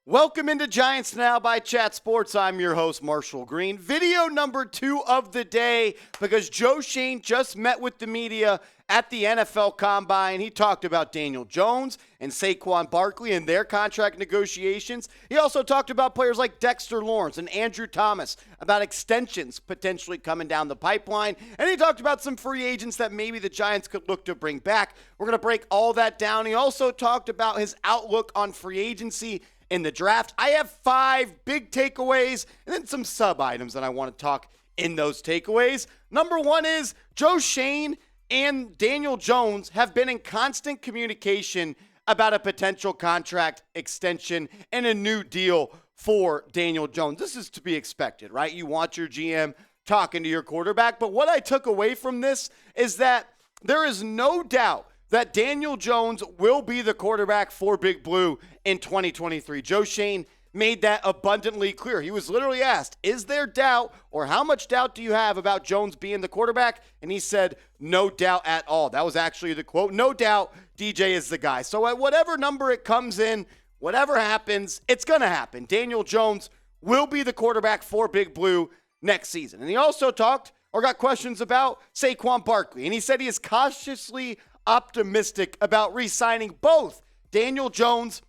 Welcome into Giants Now by Chat Sports. I'm your host, Marshall Green. Video number 2 of the day because Joe Schoen just met with the media at the NFL Combine. He talked about Daniel Jones and Saquon Barkley and their contract negotiations. He also talked about players like Dexter Lawrence and Andrew Thomas, about extensions potentially coming down the pipeline. And he talked about some free agents that maybe the Giants could look to bring back. We're going to break all that down. He also talked about his outlook on free agency in the draft. I have 5 big takeaways and then some sub-items that I want to talk in those takeaways. Number 1 is Joe Schoen and Daniel Jones have been in constant communication about a potential contract extension and a new deal for Daniel Jones. This is to be expected, right? You want your GM talking to your quarterback. But what I took away from this is that there is no doubt that Daniel Jones will be the quarterback for Big Blue in 2023. Joe Schoen made that abundantly clear. He was literally asked, is there doubt or how much doubt do you have about Jones being the quarterback? And he said, no doubt at all. That was actually the quote. No doubt DJ is the guy. So at whatever number it comes in, whatever happens, it's going to happen. Daniel Jones will be the quarterback for Big Blue next season. And he also talked or got questions about Saquon Barkley. And he said he is cautiously optimistic about re-signing both Daniel Jones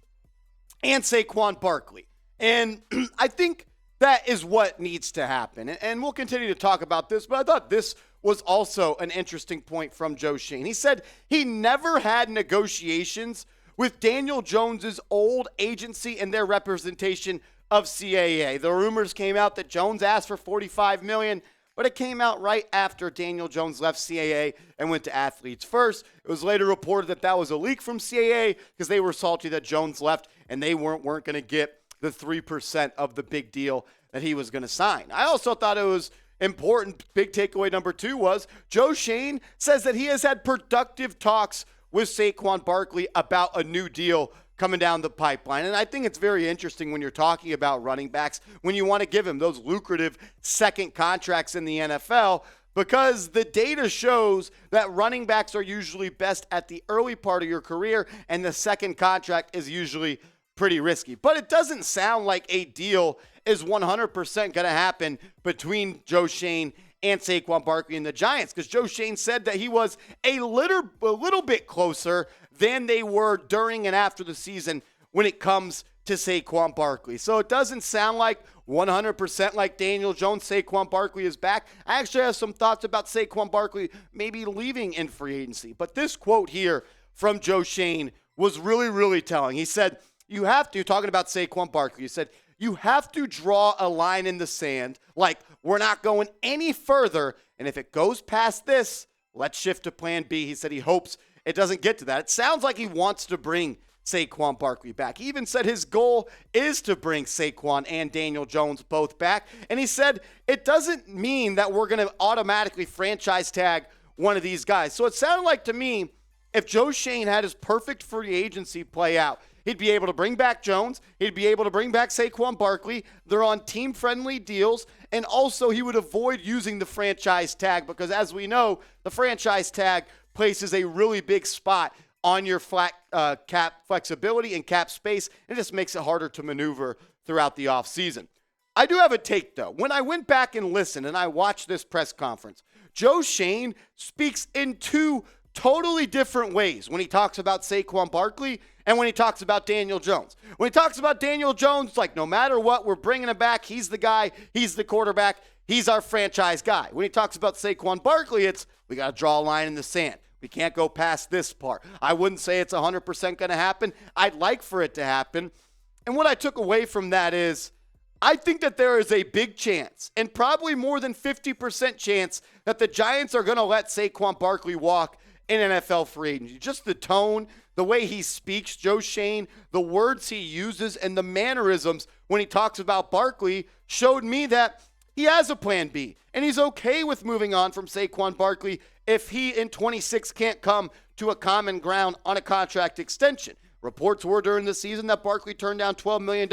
and Saquon Barkley. And I think that is what needs to happen. And we'll continue to talk about this, but I thought this was also an interesting point from Joe Schoen. He said he never had negotiations with Daniel Jones's old agency and their representation of CAA. The rumors came out that Jones asked for $45 million, but it came out right after Daniel Jones left CAA and went to Athletes First. It was later reported that that was a leak from CAA because they were salty that Jones left and they weren't going to get the 3% of the big deal that he was going to sign. I also thought it was important. Big takeaway number 2 was Joe Schoen says that he has had productive talks with Saquon Barkley about a new deal coming down the pipeline. And I think it's very interesting when you're talking about running backs, when you want to give him those lucrative second contracts in the NFL, because the data shows that running backs are usually best at the early part of your career, and the second contract is usually pretty risky. But it doesn't sound like a deal is 100% going to happen between Joe Schoen and Saquon Barkley and the Giants, because Joe Schoen said that he was a little bit closer than they were during and after the season when it comes to Saquon Barkley. So it doesn't sound like 100% like Daniel Jones. Saquon Barkley is back. I actually have some thoughts about Saquon Barkley maybe leaving in free agency. But this quote here from Joe Schoen was really, really telling. He said, you have to, talking about Saquon Barkley, he said, you have to draw a line in the sand, like we're not going any further, and if it goes past this, let's shift to plan B. He said he hopes it doesn't get to that. It sounds like he wants to bring Saquon Barkley back. He even said his goal is to bring Saquon and Daniel Jones both back, and he said it doesn't mean that we're going to automatically franchise tag one of these guys. So it sounded like to me, if Joe Schoen had his perfect free agency play out, he'd be able to bring back Jones. He'd be able to bring back Saquon Barkley. They're on team-friendly deals. And also, he would avoid using the franchise tag because, as we know, the franchise tag places a really big spot on your flat cap flexibility and cap space. It just makes it harder to maneuver throughout the offseason. I do have a take, though. When I went back and listened and I watched this press conference, Joe Schoen speaks in 2 totally different ways when he talks about Saquon Barkley and when he talks about Daniel Jones. When he talks about Daniel Jones, like no matter what, we're bringing him back. He's the guy. He's the quarterback. He's our franchise guy. When he talks about Saquon Barkley, it's we got to draw a line in the sand. We can't go past this part. I wouldn't say it's 100% going to happen. I'd like for it to happen. And what I took away from that is I think that there is a big chance, and probably more than 50% chance, that the Giants are going to let Saquon Barkley walk in NFL free agency. Just the tone, the way he speaks, Joe Schoen, the words he uses, and the mannerisms when he talks about Barkley showed me that he has a plan B, and he's okay with moving on from Saquon Barkley if he in 26 can't come to a common ground on a contract extension. Reports were during the season that Barkley turned down $12 million.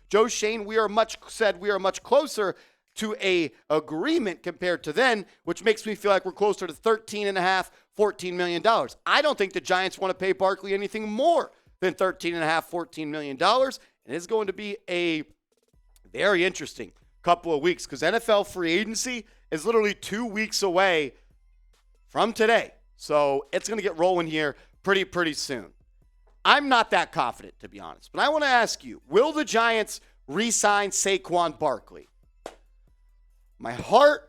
Joe Schoen, we are much closer to a agreement compared to then, which makes me feel like we're closer to $13.5-14 million. I don't think the Giants want to pay Barkley anything more than $13.5-14 million. And And it's going to be a very interesting couple of weeks because NFL free agency is literally 2 weeks away from today. So it's going to get rolling here pretty soon. I'm not that confident, to be honest. But I want to ask you, will the Giants re-sign Saquon Barkley? My heart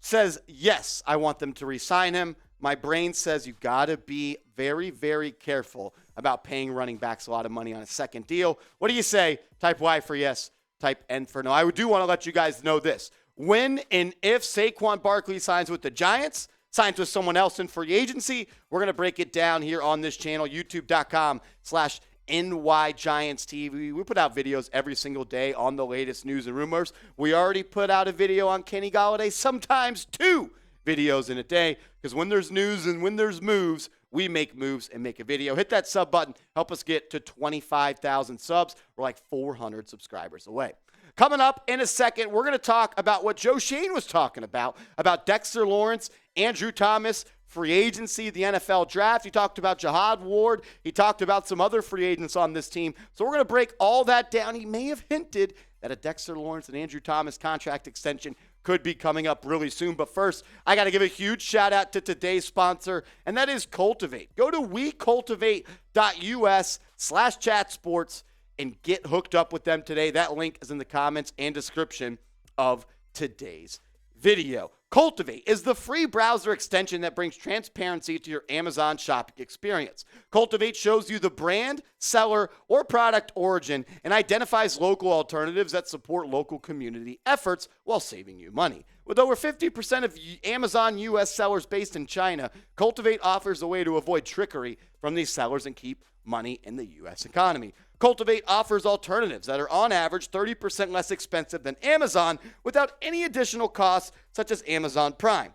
says yes, I want them to re-sign him. My brain says you got to be very, very careful about paying running backs a lot of money on a second deal. What do you say? Type Y for yes, type N for no. I do want to let you guys know this. When and if Saquon Barkley signs with the Giants, signs with someone else in free agency, we're going to break it down here on this channel, youtube.com/NYGiantsTV. We put out videos every single day on the latest news and rumors. We already put out a video on Kenny Golladay, sometimes 2 videos in a day, because when there's news and when there's moves, we make moves and make a video. Hit that sub button. Help us get to 25,000 subs. We're like 400 subscribers away. Coming up in a second, we're going to talk about what Joe Schoen was talking about Dexter Lawrence, Andrew Thomas, free agency, the NFL draft. He talked about Jihad Ward. He talked about some other free agents on this team. So we're going to break all that down. He may have hinted that a Dexter Lawrence and Andrew Thomas contract extension could be coming up really soon. But first, I got to give a huge shout out to today's sponsor, and that is Cultivate. Go to wecultivate.us/chatsports and get hooked up with them today. That link is in the comments and description of today's video. Cultivate is the free browser extension that brings transparency to your Amazon shopping experience. Cultivate shows you the brand, seller, or product origin and identifies local alternatives that support local community efforts while saving you money. With over 50% of Amazon U.S. sellers based in China, Cultivate offers a way to avoid trickery from these sellers and keep money in the U.S. economy. Cultivate offers alternatives that are on average 30% less expensive than Amazon without any additional costs, such as Amazon Prime.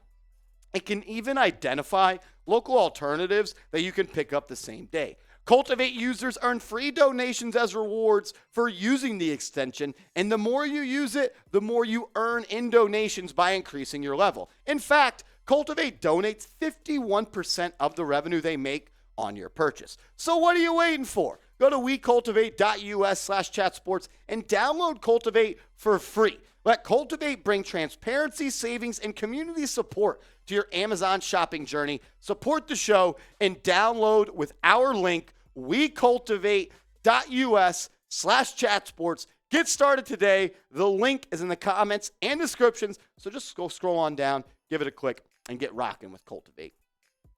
It can even identify local alternatives that you can pick up the same day. Cultivate users earn free donations as rewards for using the extension, and the more you use it, the more you earn in donations by increasing your level. In fact, Cultivate donates 51% of the revenue they make on your purchase. So what are you waiting for? Go to wecultivate.us/chatsports and download Cultivate for free. Let Cultivate bring transparency, savings, and community support to your Amazon shopping journey. Support the show and download with our link, wecultivate.us/chatsports. Get started today. The link is in the comments and descriptions, so just go scroll on down, give it a click, and get rocking with Cultivate.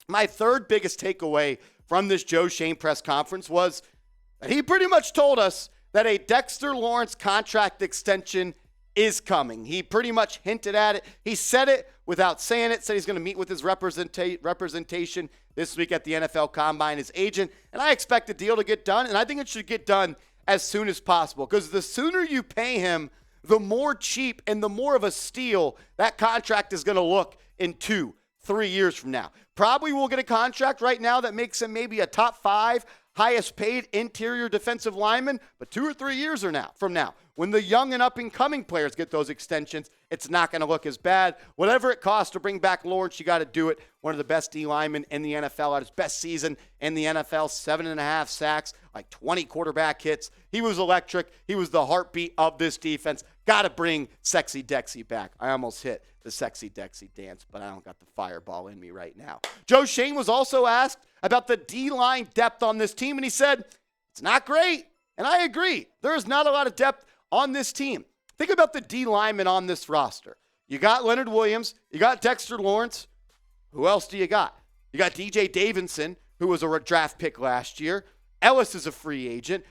My third biggest takeaway from this Joe Schoen press conference was that he pretty much told us that a Dexter Lawrence contract extension is coming. He pretty much hinted at it. He said it without saying it, said he's going to meet with his representation this week at the NFL Combine, his agent, and I expect the deal to get done, and I think it should get done as soon as possible because the sooner you pay him, the more cheap and the more of a steal that contract is going to look in 2-3 years from now. Probably will get a contract right now that makes him maybe a top 5 highest paid interior defensive lineman, but 2 or 3 years from now, when the young and up-and-coming players get those extensions, it's not going to look as bad. Whatever it costs to bring back Lawrence, you got to do it. One of the best D linemen in the NFL, at his best season in the NFL, 7.5 sacks, like 20 quarterback hits. He was electric. He was the heartbeat of this defense. Got to bring Sexy Dexy back. I almost hit the Sexy Dexy dance, but I don't got the fireball in me right now. Joe Schoen was also asked about the D-line depth on this team, and he said, it's not great. And I agree. There is not a lot of depth on this team. Think about the D linemen on this roster. You got Leonard Williams. You got Dexter Lawrence. Who else do you got? You got DJ Davidson, who was a draft pick last year. Ellis is a free agent.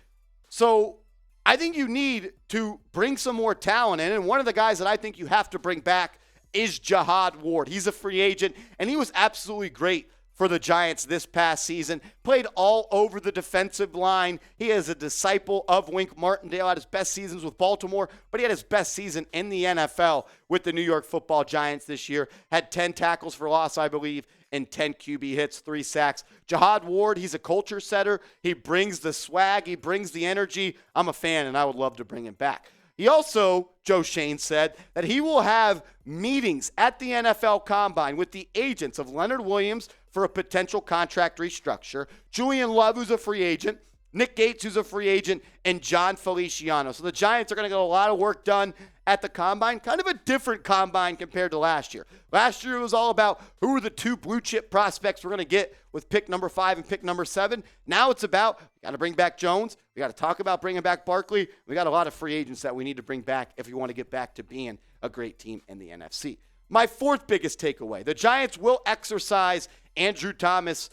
So I think you need to bring some more talent in, and one of the guys that I think you have to bring back is Jihad Ward. He's a free agent, and he was absolutely great for the Giants this past season. Played all over the defensive line. He is a disciple of Wink Martindale. Had his best seasons with Baltimore, but he had his best season in the NFL with the New York Football Giants this year. Had 10 tackles for loss, I believe, and 10 QB hits, 3 sacks. Jihad Ward, he's a culture setter. He brings the swag. He brings the energy. I'm a fan, and I would love to bring him back. He also, Joe Schoen said, that he will have meetings at the NFL Combine with the agents of Leonard Williams for a potential contract restructure, Julian Love, who's a free agent, Nick Gates, who's a free agent, and John Feliciano. So the Giants are going to get a lot of work done at the combine, kind of a different combine compared to last year. Last year it was all about who are the two blue chip prospects we're going to get with pick number 5 and pick number 7. Now it's about, we got to bring back Jones. We got to talk about bringing back Barkley. We got a lot of free agents that we need to bring back if we want to get back to being a great team in the NFC. My fourth biggest takeaway, the Giants will exercise Andrew Thomas's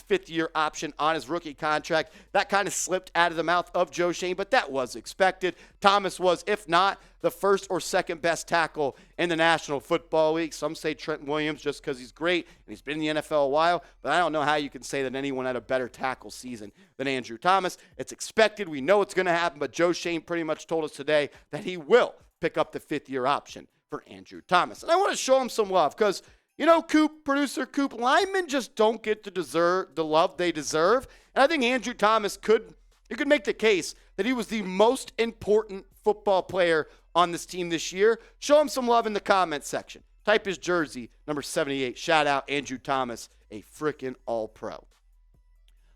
fifth-year option on his rookie contract. That kind of slipped out of the mouth of Joe Schoen, but that was expected. Thomas was, if not the first or second best tackle in the National Football League. Some say Trent Williams just because he's great and he's been in the NFL a while, but I don't know how you can say that anyone had a better tackle season than Andrew Thomas. It's expected. We know it's going to happen, but Joe Schoen pretty much told us today that he will pick up the fifth-year option for Andrew Thomas. And I want to show him some love because, you know, producer Coop, linemen just don't get to deserve the love they deserve. And I think Andrew Thomas could make the case that he was the most important football player on this team this year. Show him some love in the comment section. Type his jersey, number 78. Shout out Andrew Thomas, a freaking all-pro.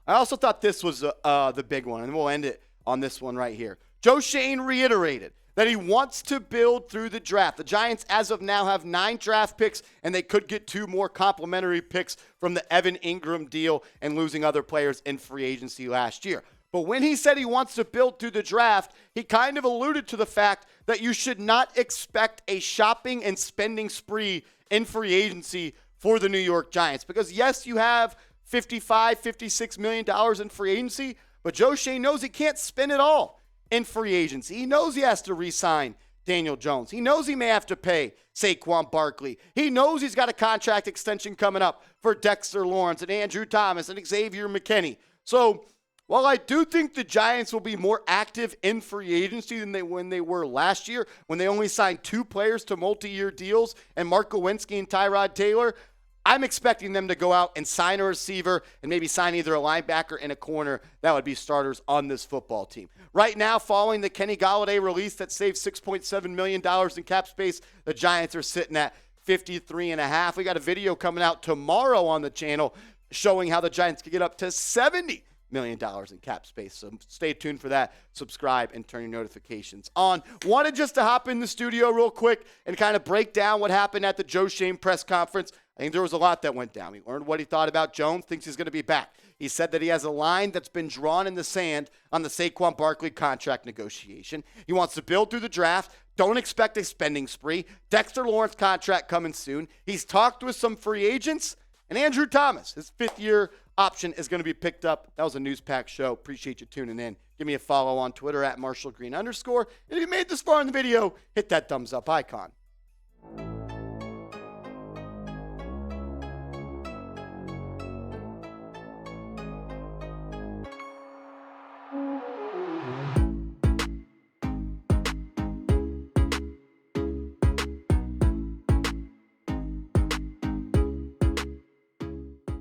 I also thought this was the big one, and we'll end it on this one right here. Joe Schoen reiterated that he wants to build through the draft. The Giants, as of now, have 9 draft picks, and they could get 2 more complimentary picks from the Evan Ingram deal and losing other players in free agency last year. But when he said he wants to build through the draft, he kind of alluded to the fact that you should not expect a shopping and spending spree in free agency for the New York Giants. Because, yes, you have $55, $56 million in free agency, but Joe Schoen knows he can't spend it all in free agency. He knows he has to re-sign Daniel Jones. He knows he may have to pay Saquon Barkley. He knows he's got a contract extension coming up for Dexter Lawrence and Andrew Thomas and Xavier McKinney. So while I do think the Giants will be more active in free agency than when they were last year, when they only signed 2 players to multi-year deals and Mark Lewinsky and Tyrod Taylor, I'm expecting them to go out and sign a receiver and maybe sign either a linebacker and a corner that would be starters on this football team. Right now, following the Kenny Golladay release that saved $6.7 million in cap space, the Giants are sitting at 53.5. We got a video coming out tomorrow on the channel showing how the Giants could get up to $70 million in cap space. So stay tuned for that. Subscribe and turn your notifications on. Wanted just to hop in the studio real quick and kind of break down what happened at the Joe Schoen press conference. I think there was a lot that went down. We learned what he thought about Jones, thinks he's going to be back. He said that he has a line that's been drawn in the sand on the Saquon Barkley contract negotiation. He wants to build through the draft. Don't expect a spending spree. Dexter Lawrence contract coming soon. He's talked with some free agents. And Andrew Thomas, his 5th-year option is going to be picked up. That was a News Pack show. Appreciate you tuning in. Give me a follow on Twitter at @MarshallGreen_. And if you made this far in the video, hit that thumbs up icon.